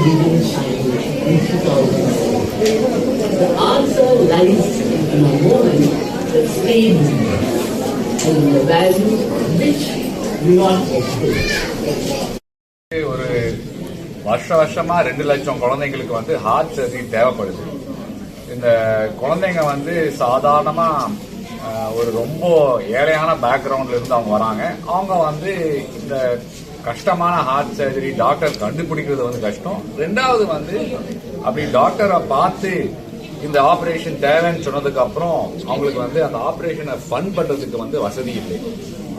didn't shine in 2004. The answer lies in a moment that stayed and in the values which do not exist. ஒரு வருஷமா 2 லட்சம் குழந்தைங்களுக்கு வந்து heart surgery தேவைப்படுது. இந்த குழந்தைங்க வந்து சாதாரணமா ஒரு ரொம்ப ஏழையான பேக்ரவுண்ட்ல இருந்து அவங்க வராங்க. அவங்க வந்து இந்த கஷ்டமான ஹார்ட் சர்ஜரி டாக்டர் கண்டுபிடிக்கிறது வந்து கஷ்டம். ரெண்டாவது வந்து அப்படி டாக்டரை பார்த்து இந்த ஆபரேஷன் தேவைன்னு சொன்னதுக்கு அப்புறம் அவங்களுக்கு வந்து அந்த ஆபரேஷனை ஃபண்ட் பண்றதுக்கு வந்து வசதி இல்லை.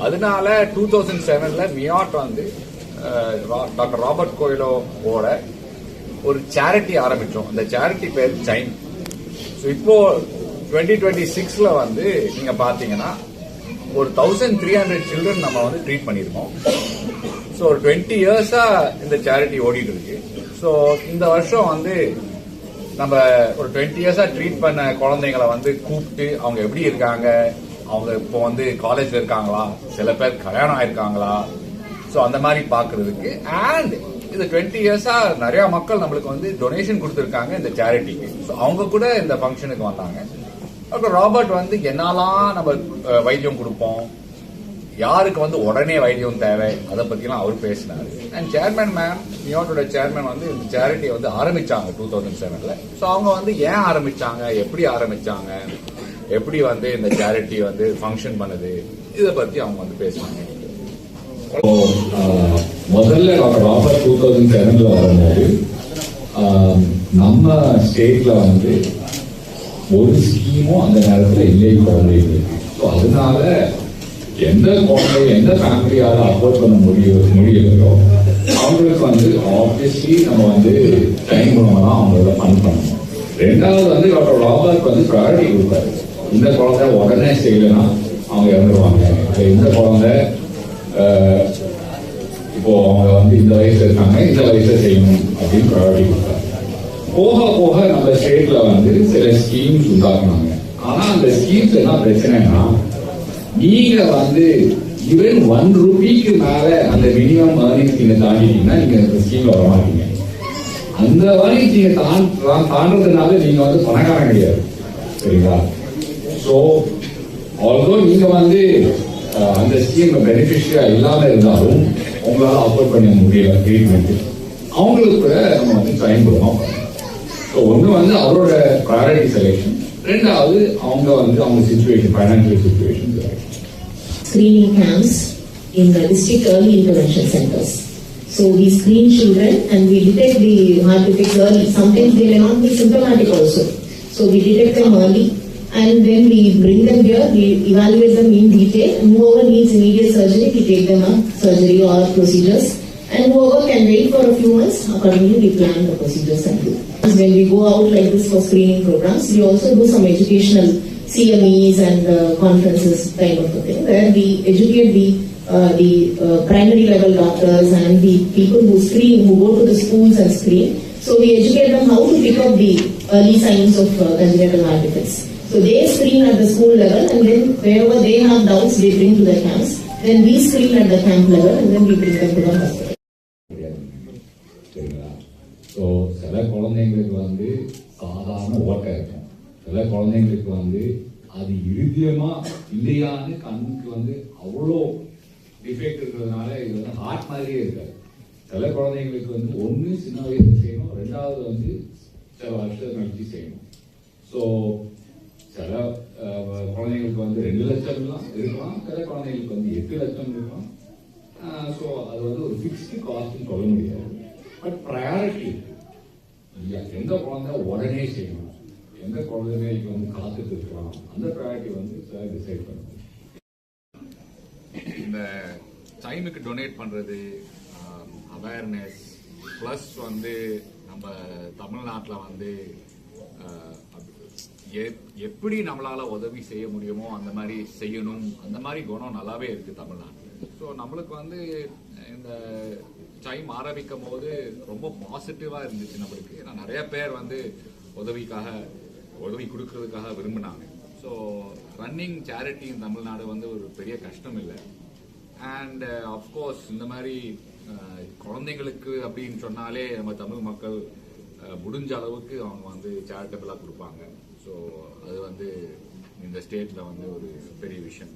அதனால 2007 மியாட் வந்து டாக்டர் ராபர்ட் கோயிலோட ஒரு சேரிட்டி ஆரம்பிச்சோம். அந்த சேரிட்டி பேர் சைன். இப்போ 2026 வந்து நீங்க பாத்தீங்கன்னா ஒரு 1300 சில்ட்ரன் நம்ம வந்து ட்ரீட் பண்ணிருக்கோம். ஸோ ஒரு 20 இயர்ஸா இந்த சேரிட்டி ஓடிட்டு இருக்கு. ஸோ இந்த வருஷம் வந்து நம்ம ஒரு 20 இயர்ஸா ட்ரீட் பண்ண குழந்தைங்களை வந்து கூப்பிட்டு அவங்க எப்படி இருக்காங்க, அவங்க இப்போ வந்து காலேஜ்ல இருக்காங்களா, சில பேர் கல்யாணம் ஆயிருக்காங்களா, ஸோ அந்த மாதிரி பாக்குறதுக்கு. அண்ட் இந்த 20 இயர்ஸா நிறைய மக்கள் நம்மளுக்கு வந்து டொனேஷன் கொடுத்துருக்காங்க இந்த சேரிட்டிக்கு. ஸோ அவங்க கூட இந்த ஃபங்க்ஷனுக்கு வந்தாங்க. டாக்டர் ராபர்ட் வந்து என்னெல்லாம் நம்ம வைத்தியம் கொடுப்போம், யாருக்கு வந்து உடனே வைத்தியம் தேவை, அதை பத்திலாம் அவர் பேசினாரு. அண்ட் சேர்மன் மேம், மியாட்டோட சேர்மன் வந்து இந்த சேரிட்டியை வந்து ஆரம்பிச்சாங்க 2007. ஸோ அவங்க வந்து ஏன் ஆரம்பிச்சாங்க, எப்படி ஆரம்பிச்சாங்க, எப்படி வந்து இந்த சேரிட்டி வந்து ஃபங்க்ஷன் பண்ணுது, இதை பத்தி அவங்க வந்து பேசினாங்க. முதல்ல டாக்டர் ராபர்ட் 2007 வரும்போது நம்ம ஸ்டேட்ல வந்து ஒரு ஸ்கீமும் அந்த நேரத்தில் இல்லை குழந்தைகளுக்கு. ஸோ அதனால எந்த குழந்தை எந்த ஃபேமிலியால அஃபோர்ட் பண்ண முடியலையோ அவங்களுக்கு வந்து ஆப்வியஸ்லி நம்ம வந்து டைம் மூலமா தான் அவங்களோட ஃபண்ட் பண்ணணும். ரெண்டாவது வந்து டாக்டர் ராபர்ட் வந்து ப்ரையாரிட்டி கொடுப்பாரு. இந்த குழந்தை உடனே செய்யலைன்னா அவங்க இறந்துருவாங்க. இந்த குழந்தை இப்போ அவங்க வந்து இந்த வயசுல இருக்காங்க, இந்த வயசுல செய்யணும் அப்படின்னு ப்ரையாரிட்டி கொடுத்தாங்க. போக போக நம்ம ஸ்டேட்ல வந்து சில ஸ்கீம்ஸ் உண்டாக்குனாங்க. ஆனா அந்த ஸ்கீம்ஸ் என்ன பிரச்சனைனா, நீங்க வந்து ஈவன் 1 ரூபிக்கு மேல அந்த மினிமம் ஏர்னிங்ஸ் நீங்க தாண்டிட்டீங்கன்னா நீங்க இந்த ஸ்கீம்ல வர மாட்டீங்க. அந்த ஏர்னிங்ஸ் நீங்க தாண்டதுனால நீங்க வந்து பணக்காரன் கிடையாது, சரிங்களா? ஸோ ஆல்சோ நீங்க வந்து அந்த ஸ்கீம் பெனிஃபிஷியா இல்லாம இருந்தாலும் உங்களால அஃபோர்ட் பண்ண முடியல ட்ரீட்மெண்ட், அவங்களுக்கு கூட நம்ம வந்து டைம் கொடுக்கணும். ஸோ ஒன்று வந்து அவரோட ப்ரையாரிட்டி செலெக்ஷன், ரெண்டாவது அவங்க வந்து அவங்க situation, financial situation. Screening camps in the district early intervention centers. So we screen children and we detect the heart defects early. Sometimes they may not be symptomatic also. So we detect them early and then we bring them here, we evaluate them in detail. And whoever needs immediate surgery, we take them up surgery or procedures. And whoever can wait for a few months, accordingly we plan the procedures and do. When we go out like this for screening programs, we also do some educational CMEs and conferences kind of a thing, where we educate the primary level doctors and the people who screen, who go to the schools and screen. So we educate them how to pick up the early signs of congenital heart defects. So they screen at the school level, and then wherever they have doubts, they bring to the camps. Then we screen at the camp level, and then we bring them to the hospital. So சில குழந்தைங்களுக்கு வந்து சாதாரண ஓட்டை இருக்கும், சில குழந்தைங்களுக்கு வந்து அது இறுதியமா இல்லையான்னு கண்ணுக்கு வந்து அவ்வளோ டிஃபெக்ட் இருக்கிறதுனால இது வந்து ஹார்ட் மாதிரியே இருக்காது. சில குழந்தைங்களுக்கு வந்து ஒன்று சின்ன வயசுல செய்யணும், ரெண்டாவது வந்து சில வருஷம் கழிச்சு செய்யணும். ஸோ சில குழந்தைங்களுக்கு வந்து 2 லட்சம்லாம் இருக்கலாம், சில குழந்தைங்களுக்கு வந்து 8 லட்சம் இருக்கலாம். ஸோ அது வந்து ஒரு ஃபிக்ஸ்டு காஸ்ட்னு சொல்ல முடியாது. பட் ப்ரையாரிட்டி எந்த குழந்தை உடனே செய்யணும், எந்த குழந்தைங்களுக்கு வந்து காத்துட்டு இருக்கலாம், அந்த ப்ரையாரிட்டி வந்து டிசைட் பண்ணணும். இந்த டைமுக்கு டொனேட் பண்றது, அவேர்னஸ் பிளஸ் வந்து நம்ம தமிழ்நாட்டில் வந்து எப்படி நம்மளால உதவி செய்ய முடியுமோ அந்த மாதிரி செய்யணும், அந்த மாதிரி குணம் நல்லாவே இருக்கு தமிழ்நாட்டில். ஸோ நம்மளுக்கு வந்து இந்த டைம் ஆரம்பிக்கும் போது ரொம்ப பாசிட்டிவா இருந்துச்சு நம்மளுக்கு. ஏன்னா நிறைய பேர் வந்து உதவி கொடுக்கறதுக்காக விரும்பினாங்க. ஸோ ரன்னிங் சேரிட்டி இன் தமிழ்நாடு வந்து ஒரு பெரிய கஷ்டம் இல்லை. அண்ட் அஃப்கோர்ஸ் இந்த மாதிரி குழந்தைங்களுக்கு அப்படின்னு சொன்னாலே நம்ம தமிழ் மக்கள் முடிஞ்ச அளவுக்கு அவங்க வந்து சேரிட்டபிளா கொடுப்பாங்க. ஸோ அது வந்து இந்த ஸ்டேட்ல வந்து ஒரு பெரிய விஷயம்.